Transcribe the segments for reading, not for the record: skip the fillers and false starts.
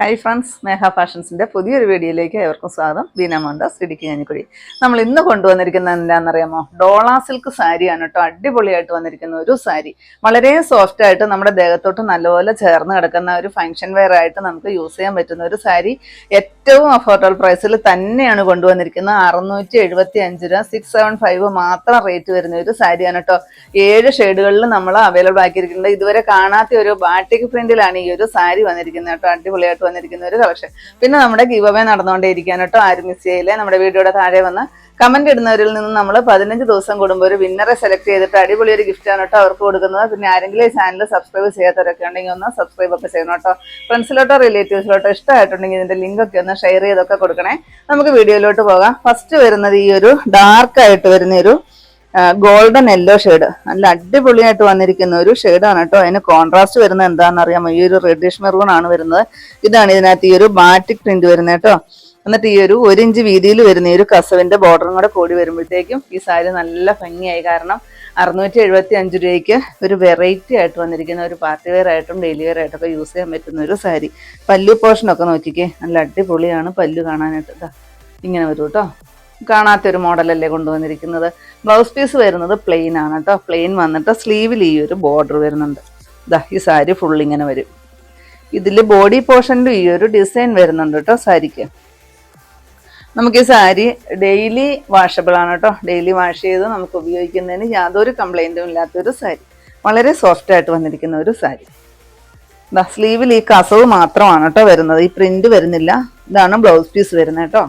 Hi friends, മേഘ ഫാഷൻസിൻ്റെ പുതിയൊരു വീഡിയോയിലേക്ക് ഏവർക്കും സ്വാഗതം. ബീന മോഹൻദാസ്, ഇടുക്കി ഞാനിക്കുഴി. നമ്മൾ ഇന്ന് കൊണ്ടുവന്നിരിക്കുന്നത് എന്താണെന്നറിയാമോ? ഡോള സിൽക്ക് സാരിയാണ് കേട്ടോ. അടിപൊളിയായിട്ട് വന്നിരിക്കുന്ന ഒരു സാരി, വളരെ സോഫ്റ്റ് ആയിട്ട് നമ്മുടെ ദേഹത്തോട്ട് നല്ലപോലെ ചേർന്ന് കിടക്കുന്ന ഒരു ഫംഗ്ഷൻ വെയർ ആയിട്ട് നമുക്ക് യൂസ് ചെയ്യാൻ പറ്റുന്ന ഒരു സാരി. ഏറ്റവും അഫോർഡബിൾ പ്രൈസിൽ തന്നെയാണ് കൊണ്ടുവന്നിരിക്കുന്നത്. 675 രൂപ, 675 മാത്രം റേറ്റ് വരുന്ന ഒരു സാരിയാണ് കേട്ടോ. 7 ഷെയ്ഡുകളിൽ നമ്മൾ അവൈലബിൾ ആക്കിയിരിക്കുന്നത്. ഇതുവരെ കാണാത്ത ഒരു ബാട്ടിക് പ്രിന്റിലാണ് ഈ ഒരു സാരി വന്നിരിക്കുന്നത് കേട്ടോ. അടിപൊളിയായിട്ട് വന്നിരിക്കുന്ന ഒരു കളക്ഷൻ. പിന്നെ നമ്മുടെ ഗിവ് അവേ നടന്നുകൊണ്ടേയിരിക്കാൻ കേട്ടോ. ആരും മിസ് ചെയ്യില്ലേ. നമ്മുടെ വീഡിയോയുടെ താഴെ വന്ന് കമന്റ് ഇടുന്നവരിൽ നിന്ന് നമ്മൾ 15 ദിവസം കൂടുമ്പോൾ ഒരു വിന്നറെ സെലക്ട് ചെയ്തിട്ട് അടിപൊളി ഒരു ഗിഫ്റ്റ് ആണ് കേട്ടോ അവർക്ക് കൊടുക്കുന്നത്. പിന്നെ ആരെങ്കിലും ഈ ചാനൽ സബ്സ്ക്രൈബ് ചെയ്യാത്തവരൊക്കെ ഉണ്ടെങ്കിൽ ഒന്ന് സബ്സ്ക്രൈബ് ഒക്കെ ചെയ്യണം കേട്ടോ. ഫ്രണ്ട്സിലോട്ടോ റിലേറ്റീവ്സിലോട്ടോ ഇഷ്ടമായിട്ടുണ്ടെങ്കിൽ ഇതിന്റെ ലിങ്ക് ഒക്കെ ഒന്ന് ഷെയർ ചെയ്തൊക്കെ കൊടുക്കണേ. നമുക്ക് വീഡിയോയിലോട്ട് പോകാം. ഫസ്റ്റ് വരുന്നത് ഈ ഒരു ഡാർക്ക് ആയിട്ട് വരുന്ന ഒരു ഗോൾഡൻ യെല്ലോ ഷെയ്ഡ്, നല്ല അടിപൊളിയായിട്ട് വന്നിരിക്കുന്ന ഒരു ഷെയ്ഡാണ് കേട്ടോ. അതിന് കോൺട്രാസ്റ്റ് വരുന്നത് എന്താണെന്ന് അറിയാമോ? ഈ ഒരു റെഡിഷ് മെറൂൺ ആണ് വരുന്നത്. ഇതാണ് ഇതിനകത്ത് ഈ ഒരു ബാറ്റിക് പ്രിന്റ് വരുന്നത് കേട്ടോ. എന്നിട്ട് ഈ ഒരു 1 ഇഞ്ച് വീതിയിൽ വരുന്ന ഈ ഒരു കസവിന്റെ ബോർഡറും കൂടെ കൂടി വരുമ്പോഴത്തേക്കും ഈ സാരി നല്ല ഭംഗിയായി. കാരണം 675 രൂപയ്ക്ക് ഒരു വെറൈറ്റി ആയിട്ട് വന്നിരിക്കുന്ന ഒരു പാർട്ടി വെയർ ആയിട്ടും ഡെയിലി വെയർ ആയിട്ടൊക്കെ യൂസ് ചെയ്യാൻ പറ്റുന്ന ഒരു സാരി. പല്ലു പോർഷനൊക്കെ നോക്കിക്കേ, നല്ല അടിപൊളിയാണ് പല്ലു കാണാനായിട്ട്. ഇങ്ങനെ വരും കേട്ടോ. കാണാത്തൊരു മോഡലല്ലേ കൊണ്ടുവന്നിരിക്കുന്നത്. ബ്ലൗസ് പീസ് വരുന്നത് പ്ലെയിൻ ആണ് കേട്ടോ. പ്ലെയിൻ വന്നിട്ട് സ്ലീവിൽ ഈ ഒരു ബോർഡർ വരുന്നുണ്ട്. ഈ സാരി ഫുൾ ഇങ്ങനെ വരും. ഇതിൽ ബോഡി പോർഷനിലും ഈ ഒരു ഡിസൈൻ വരുന്നുണ്ട് കേട്ടോ സാരിക്ക്. നമുക്ക് ഈ സാരി ഡെയിലി വാഷബിൾ ആണ് കേട്ടോ. ഡെയിലി വാഷ് ചെയ്ത് നമുക്ക് ഉപയോഗിക്കുന്നതിന് യാതൊരു കംപ്ലൈൻറ്റും ഇല്ലാത്തൊരു സാരി. വളരെ സോഫ്റ്റ് ആയിട്ട് വന്നിരിക്കുന്ന ഒരു സാരി. സ്ലീവിൽ ഈ കസവ് മാത്രമാണ് കേട്ടോ വരുന്നത്. ഈ പ്രിന്റ് വരുന്നില്ല. ഇതാണ് ബ്ലൗസ് പീസ് വരുന്നത് കേട്ടോ.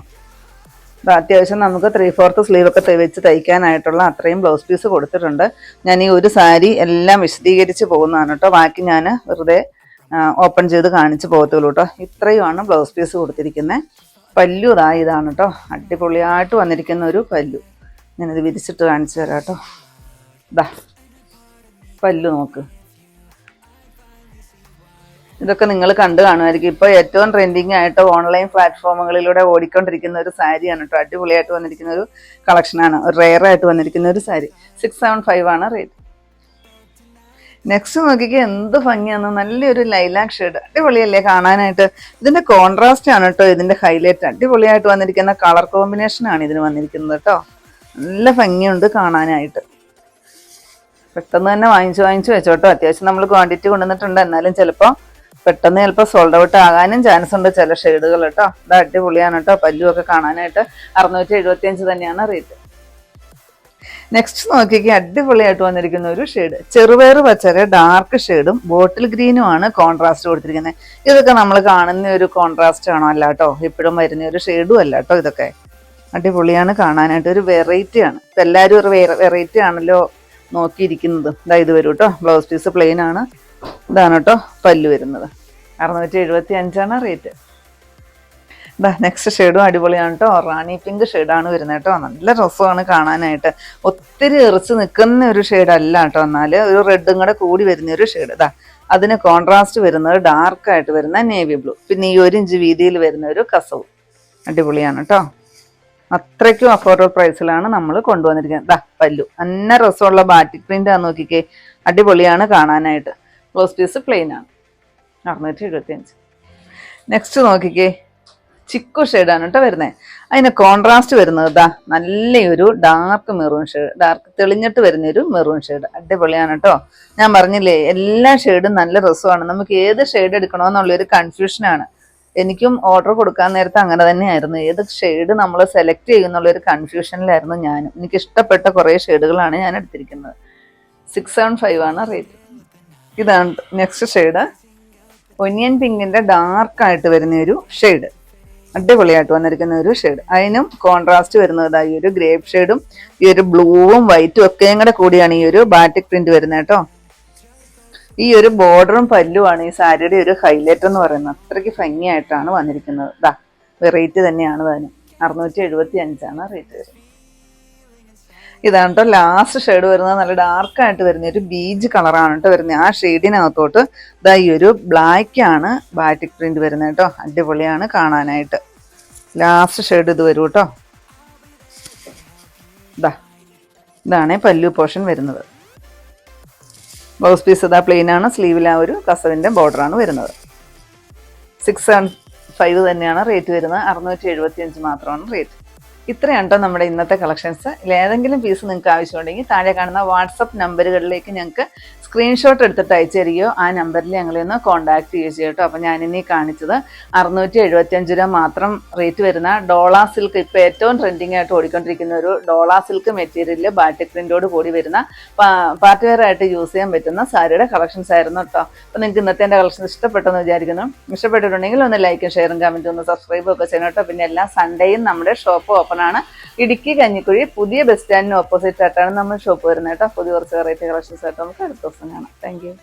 അത്യാവശ്യം നമുക്ക് 3/4 സ്ലീവ് ഒക്കെ വെച്ച് തയ്ക്കാനായിട്ടുള്ള അത്രയും ബ്ലൗസ് പീസ് കൊടുത്തിട്ടുണ്ട്. ഞാൻ ഈ ഒരു സാരി എല്ലാം വിശദീകരിച്ച് പോകുന്നതാണ് കേട്ടോ. ബാക്കി ഞാൻ വെറുതെ ഓപ്പൺ ചെയ്ത് കാണിച്ച് പോകത്തുള്ളൂ കേട്ടോ. ഇത്രയുമാണ് ബ്ലൗസ് പീസ് കൊടുത്തിരിക്കുന്നത്. പല്ലു ഇതാണ് കേട്ടോ. അടിപൊളിയായിട്ട് വന്നിരിക്കുന്ന ഒരു പല്ലു. ഞാനിത് വിരിച്ചിട്ട് കാണിച്ചു തരാം കേട്ടോ. പല്ലു നോക്ക്. ഇതൊക്കെ നിങ്ങൾ കണ്ടു കാണുമായിരിക്കും. ഇപ്പോൾ ഏറ്റവും ട്രെൻഡിങ് ആയിട്ട് ഓൺലൈൻ പ്ലാറ്റ്ഫോമുകളിലൂടെ ഓടിക്കൊണ്ടിരിക്കുന്ന ഒരു സാരിയാണ് കേട്ടോ. അടിപൊളിയായിട്ട് വന്നിരിക്കുന്ന ഒരു കളക്ഷനാണ്. ഒരു റെയർ ആയിട്ട് വന്നിരിക്കുന്ന ഒരു സാരി. 675 ആണ് റേറ്റ്. നെക്സ്റ്റ് നോക്കിക്കുക, എന്ത് ഭംഗിയാണ്. നല്ലൊരു ലൈലാക്ക് ഷെയ്ഡ്. അടിപൊളിയല്ലേ കാണാനായിട്ട്. ഇതിന്റെ കോൺട്രാസ്റ്റ് ആണ് കേട്ടോ ഇതിന്റെ ഹൈലൈറ്റ്. അടിപൊളിയായിട്ട് വന്നിരിക്കുന്ന കളർ കോമ്പിനേഷൻ ആണ് ഇതിന് വന്നിരിക്കുന്നത് കേട്ടോ. നല്ല ഭംഗിയുണ്ട് കാണാനായിട്ട്. പെട്ടെന്ന് തന്നെ വാങ്ങിച്ചു വെച്ചോട്ടോ. അത്യാവശ്യം നമ്മൾ ക്വാണ്ടിറ്റി കൊണ്ടുവന്നിട്ടുണ്ട്. എന്നാലും പെട്ടെന്ന് ചിലപ്പോൾ സോൾഡ് ഔട്ട് ആകാനും ചാൻസ് ഉണ്ട് ചില ഷെയ്ഡുകൾ കേട്ടോ. ഇത് അടിപൊളിയാണ് കേട്ടോ. പല്ലുമൊക്കെ കാണാനായിട്ട് 675 തന്നെയാണ് റേറ്റ്. നെക്സ്റ്റ് നോക്കിക്കുക, അടിപൊളിയായിട്ട് വന്നിരിക്കുന്ന ഒരു ഷെയ്ഡ്. ചെറുപയർ പച്ചര ഡാർക്ക് ഷെയ്ഡും ബോട്ടിൽ ഗ്രീനും ആണ് കോൺട്രാസ്റ്റ് കൊടുത്തിരിക്കുന്നത്. ഇതൊക്കെ നമ്മൾ കാണുന്ന ഒരു കോൺട്രാസ്റ്റ് ആണോ? അല്ല കേട്ടോ. എപ്പോഴും വരുന്ന ഒരു ഷെയ്ഡും അല്ല കേട്ടോ. ഇതൊക്കെ അടിപൊളിയാണ് കാണാനായിട്ട്. ഒരു വെറൈറ്റി ആണ്. ഇപ്പം എല്ലാവരും ഒരു വെറൈറ്റി ആണല്ലോ നോക്കിയിരിക്കുന്നത്. ഇത് വരും കേട്ടോ. ബ്ലൗസ് പീസ് പ്ലെയിൻ ആണ്. ഇതാണ് കേട്ടോ പല്ലു വരുന്നത്. 675 ആണ് റേറ്റ്. നെക്സ്റ്റ് ഷെയ്ഡും അടിപൊളിയാണ് കേട്ടോ. റാണി പിങ്ക് ഷെയ്ഡാണ് വരുന്നത് കേട്ടോ. നല്ല രസമാണ് കാണാനായിട്ട്. ഒത്തിരി എറിച്ച് നിൽക്കുന്ന ഒരു ഷെയ്ഡല്ല കേട്ടോ. എന്നാൽ ഒരു റെഡും കൂടെ കൂടി വരുന്ന ഒരു ഷെയ്ഡ്. അതിന് കോൺട്രാസ്റ്റ് വരുന്നത് ഡാർക്കായിട്ട് വരുന്ന നേവി ബ്ലൂ. പിന്നെ ഈ 1 ഇഞ്ച് വീതിയിൽ വരുന്ന ഒരു കസവും. അടിപൊളിയാണ് കേട്ടോ. അത്രയ്ക്കും അഫോർഡബിൾ പ്രൈസിലാണ് നമ്മൾ കൊണ്ടുവന്നിരിക്കുന്നത്. പല്ലു നല്ല രസമുള്ള ബാറ്റിക് പ്രിന്റ് ആണ്. നോക്കിക്കേ, അടിപൊളിയാണ് കാണാനായിട്ട്. ബ്ലൗസ് പീസ് പ്ലെയിൻ ആണ്. 675. നെക്സ്റ്റ് നോക്കിക്കേ, ചിക്കു ഷെയ്ഡാണ് കേട്ടോ വരുന്നത്. അതിന് കോൺട്രാസ്റ്റ് വരുന്നത് നല്ലൊരു ഡാർക്ക് മെറൂൺ ഷെയ്ഡ്. ഡാർക്ക് തെളിഞ്ഞിട്ട് വരുന്നൊരു മെറൂൺ ഷെയ്ഡ്. അടിപൊളിയാണ് കേട്ടോ. ഞാൻ പറഞ്ഞില്ലേ, എല്ലാ ഷെയ്ഡും നല്ല രസമാണ്. നമുക്ക് ഏത് ഷെയ്ഡ് എടുക്കണമെന്നുള്ളൊരു കൺഫ്യൂഷനാണ്. എനിക്കും ഓർഡർ കൊടുക്കാൻ നേരത്തെ അങ്ങനെ തന്നെയായിരുന്നു. ഏത് ഷെയ്ഡ് നമ്മൾ സെലക്ട് ചെയ്യുന്നുള്ളൊരു കൺഫ്യൂഷനിലായിരുന്നു ഞാനും. എനിക്ക് ഇഷ്ടപ്പെട്ട കുറേ ഷെയ്ഡുകളാണ് ഞാൻ എടുത്തിരിക്കുന്നത്. 675 ആണ് റേറ്റ്. ഇതാണ് നെക്സ്റ്റ് ഷെയ്ഡ്. ഒനിയൻ പിങ്കിന്റെ ഡാർക്കായിട്ട് വരുന്ന ഒരു ഷെയ്ഡ്. അടിപൊളിയായിട്ട് വന്നിരിക്കുന്ന ഒരു ഷെയ്ഡ്. അതിനും കോൺട്രാസ്റ്റ് വരുന്നത് ഈ ഒരു ഗ്രേപ്പ് ഷെയ്ഡും ഈ ഒരു ബ്ലൂവും വൈറ്റും ഒക്കെയും കൂടെ കൂടിയാണ് ഈ ഒരു ബാറ്റിക് പ്രിന്റ് വരുന്നത് കേട്ടോ. ഈ ഒരു ബോർഡറും പല്ലുമാണ് ഈ സാരിയുടെ ഒരു ഹൈലൈറ്റ് എന്ന് പറയുന്നത്. അത്രയ്ക്ക് ഭംഗിയായിട്ടാണ് വന്നിരിക്കുന്നത്. വെറൈറ്റി തന്നെയാണ് അതിന്. 675 ആണ് റേറ്റ് വരുന്നത്. ഇതാണ് കേട്ടോ ലാസ്റ്റ് ഷെയ്ഡ് വരുന്നത്. നല്ല ഡാർക്കായിട്ട് വരുന്ന ഒരു ബീജ് കളറാണ് കേട്ടോ വരുന്നത്. ആ ഷെയ്ഡിനകത്തോട്ട് ഈ ഒരു ബ്ലാക്ക് ആണ് ബാറ്റിക് പ്രിന്റ് വരുന്നത് കേട്ടോ. അടിപൊളിയാണ് കാണാനായിട്ട്. ലാസ്റ്റ് ഷെയ്ഡ് ഇത് വരും കേട്ടോ. ഇതാണ് പല്ലു പോർഷൻ വരുന്നത്. ബ്ലൗസ് പീസ് പ്ലെയിൻ ആണ്. സ്ലീവിൽ ആ ഒരു കസവിന്റെ ബോർഡറാണ് വരുന്നത്. 5 തന്നെയാണ് റേറ്റ് വരുന്നത്. 675 മാത്രമാണ് റേറ്റ്. ഇത്രയാണ് കേട്ടോ നമ്മുടെ ഇന്നത്തെ കളക്ഷൻസ്. ഏതെങ്കിലും പീസ് നിങ്ങൾക്ക് ആവശ്യമുണ്ടെങ്കിൽ താഴെ കാണുന്ന വാട്സപ്പ് നമ്പറുകളിലേക്ക് ഞങ്ങൾക്ക് സ്ക്രീൻഷോട്ട് എടുത്തിട്ട് അയച്ചു തരികയോ ആ നമ്പറിൽ ഞങ്ങളെ ഒന്ന് കോൺടാക്ട് ചെയ്യുകയോ ചെയ്യും കേട്ടോ. അപ്പോൾ ഞാനിനി കാണിച്ചത് 675 രൂപ മാത്രം റേറ്റ് വരുന്ന ഡോള സിൽക്ക്, ഇപ്പോൾ ഏറ്റവും ട്രെൻഡിങ് ആയിട്ട് ഓടിക്കൊണ്ടിരിക്കുന്ന ഒരു ഡോള സിൽക്ക് മെറ്റീരിയലിൽ ബാറ്റിക് പ്രിന്റോട് കൂടി വരുന്ന പാർട്ടി വെയർ ആയിട്ട് യൂസ് ചെയ്യാൻ പറ്റുന്ന സാരിയുടെ കളക്ഷൻസ് ആയിരുന്നു കേട്ടോ. അപ്പോൾ നിങ്ങൾക്ക് ഇന്നത്തെ എൻ്റെ കളക്ഷൻ ഇഷ്ടപ്പെട്ടെന്ന് വിചാരിക്കുന്നു. ഇഷ്ടപ്പെട്ടിട്ടുണ്ടെങ്കിൽ ഒന്ന് ലൈക്കും ഷെയറും കമൻറ്റും ഒന്ന് സബ്സ്ക്രൈബും ഒക്കെ ചെയ്യണം കേട്ടോ. പിന്നെ എല്ലാ സൺഡേയും നമ്മുടെ ഷോപ്പ് ഓപ്പൺ ആണ്. ഇടുക്കി കഞ്ഞിക്കുഴി പുതിയ ബസ് സ്റ്റാൻഡിന് ഓപ്പോസിറ്റ് ആയിട്ടാണ് നമ്മൾ ഷോപ്പ് വരുന്നത് കേട്ടോ. പുതിയ കുറച്ച് വെറൈറ്റി കളക്ഷൻസ് ആയിട്ട് നമുക്ക് അടുത്ത ദിവസം കാണാം. Thank you.